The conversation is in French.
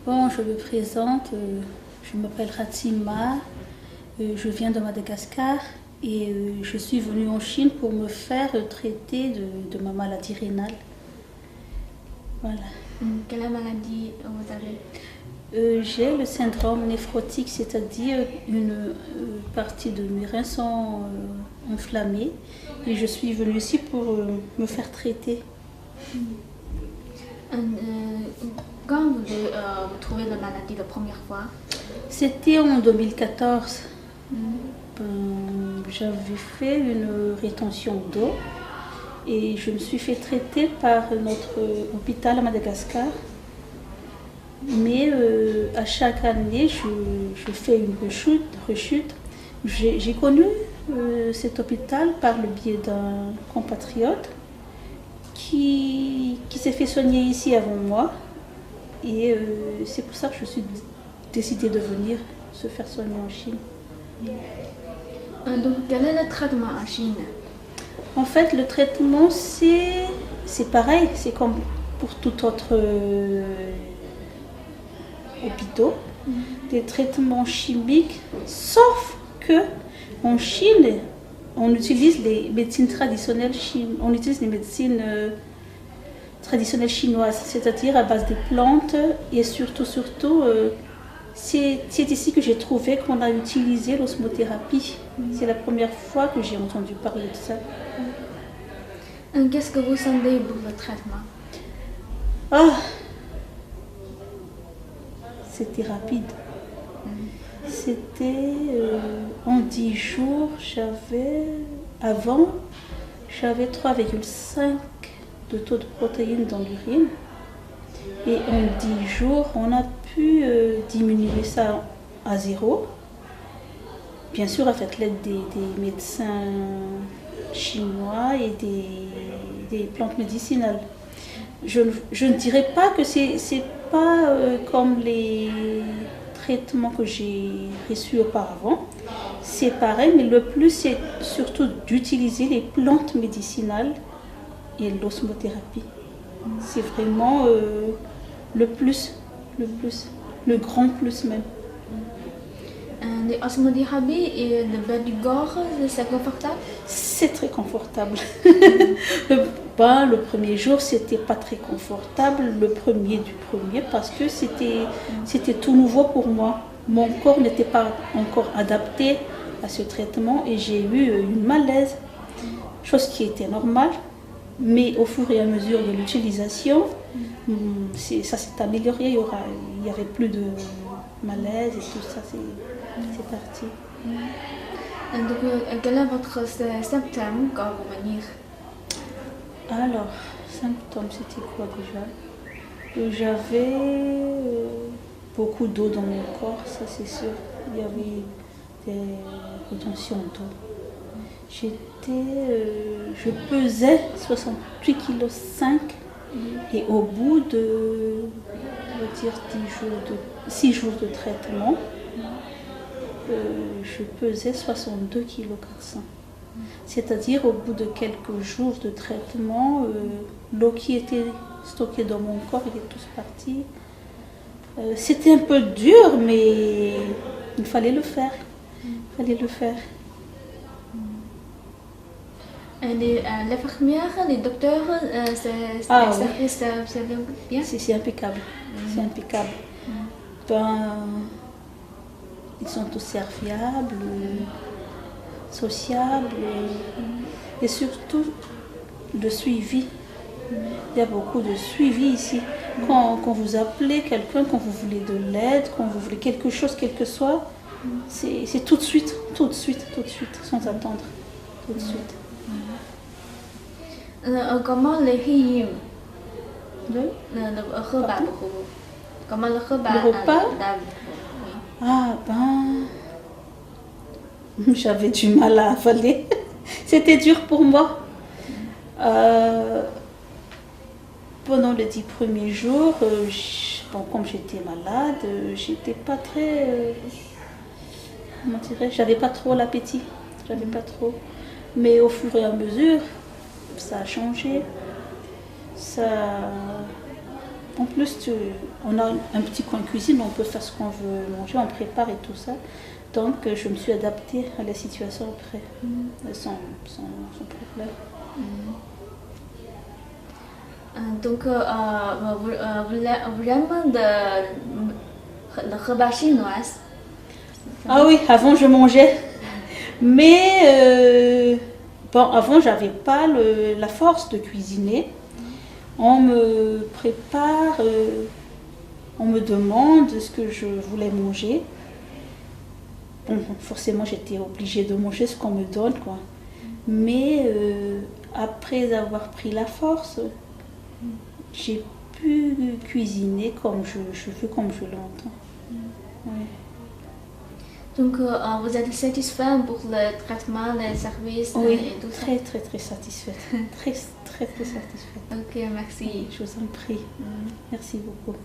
Bon, je me présente, je m'appelle Ratima, je viens de Madagascar et je suis venue en Chine pour me faire traiter de ma maladie rénale. Voilà. Quelle maladie vous avez? J'ai le syndrome néphrotique, c'est-à-dire une partie de mes reins sont enflammés et je suis venue ici pour me faire traiter. Quand vous trouvez la maladie la première fois? C'était en 2014. J'avais fait une rétention d'eau et je me suis fait traiter par notre hôpital à Madagascar. Mais à chaque année, je fais une rechute. J'ai connu cet hôpital par le biais d'un compatriote qui s'est fait soigner ici avant moi. Et c'est pour ça que je suis décidée de venir se faire soigner en Chine. Donc, quel est le traitement en Chine? En fait, le traitement, c'est pareil. C'est comme pour tout autre hôpital. Des traitements chimiques, sauf que en Chine, on utilise les médecines traditionnelles on utilise les médecines traditionnelles chinoises, c'est-à-dire à base de plantes et surtout, c'est ici que j'ai trouvé qu'on a utilisé l'osmothérapie. C'est la première fois que j'ai entendu parler de ça. Qu'est-ce que vous sentez pour le traitement? C'était rapide. C'était en 10 jours, j'avais 3,5 de taux de protéines dans l'urine. Et en 10 jours, on a pu diminuer ça à 0. Bien sûr, avec l'aide des médecins chinois et des plantes médicinales. Je ne dirais pas que c'est pas comme les traitements que j'ai reçus auparavant. C'est pareil, mais le plus, c'est surtout d'utiliser les plantes médicinales et l'osmothérapie. C'est vraiment le grand plus même. L'osmothérapie et le bain du corps, c'est confortable? C'est très confortable. Le premier jour, c'était pas très confortable, le premier parce que c'était tout nouveau pour moi. Mon corps n'était pas encore adapté à ce traitement et j'ai eu une malaise, chose qui était normale. Mais au fur et à mesure de l'utilisation, ça s'est amélioré. Il n'y avait plus de malaise et tout ça, c'est parti. Donc, quel est votre symptôme quand vous venez? Alors, symptômes, c'était quoi déjà? J'avais beaucoup d'eau dans mon corps, ça c'est sûr. Il y avait des rétentions d'eau. Je pesais 68,5 kg et au bout de, on va dire, 6 jours de traitement, je pesais 62,4 kg. C'est-à-dire au bout de quelques jours de traitement, l'eau qui était stockée dans mon corps, elle est tous partie. C'était un peu dur, mais il fallait le faire. L'infirmière, les docteurs, c'est bien? C'est impeccable. C'est impeccable. Ils sont tous serviables, sociables et surtout de suivi. Il y a beaucoup de suivi ici. Quand vous appelez quelqu'un, quand vous voulez de l'aide, quand vous voulez quelque chose, quel que soit, c'est tout de suite, sans attendre, tout de suite. Comment les filles le repas pour vous? Comment le repas? Le repas? J'avais du mal à avaler. C'était dur pour moi. Pendant les 10 premiers jours, comme j'étais malade, j'étais pas très... comment dirais-je, j'avais pas trop l'appétit. Mais au fur et à mesure, ça a changé. En plus, on a un petit coin cuisine, on peut faire ce qu'on veut manger, on prépare et tout ça. Donc, je me suis adaptée à la situation après, sans problème. Donc, vraiment le repas chinois. Ah oui, avant je mangeais. Mais bon, avant, j'avais pas la force de cuisiner. On me prépare, on me demande ce que je voulais manger. Bon, forcément, j'étais obligée de manger ce qu'on me donne, quoi. Mais après avoir pris la force, j'ai pu cuisiner comme je veux, comme je l'entends. Ouais. Donc, vous êtes satisfait pour le traitement, les services Oui, et tout ça? très, très, très satisfaite. Très, très, très satisfaite. Ok, merci. Je vous en prie. Merci beaucoup.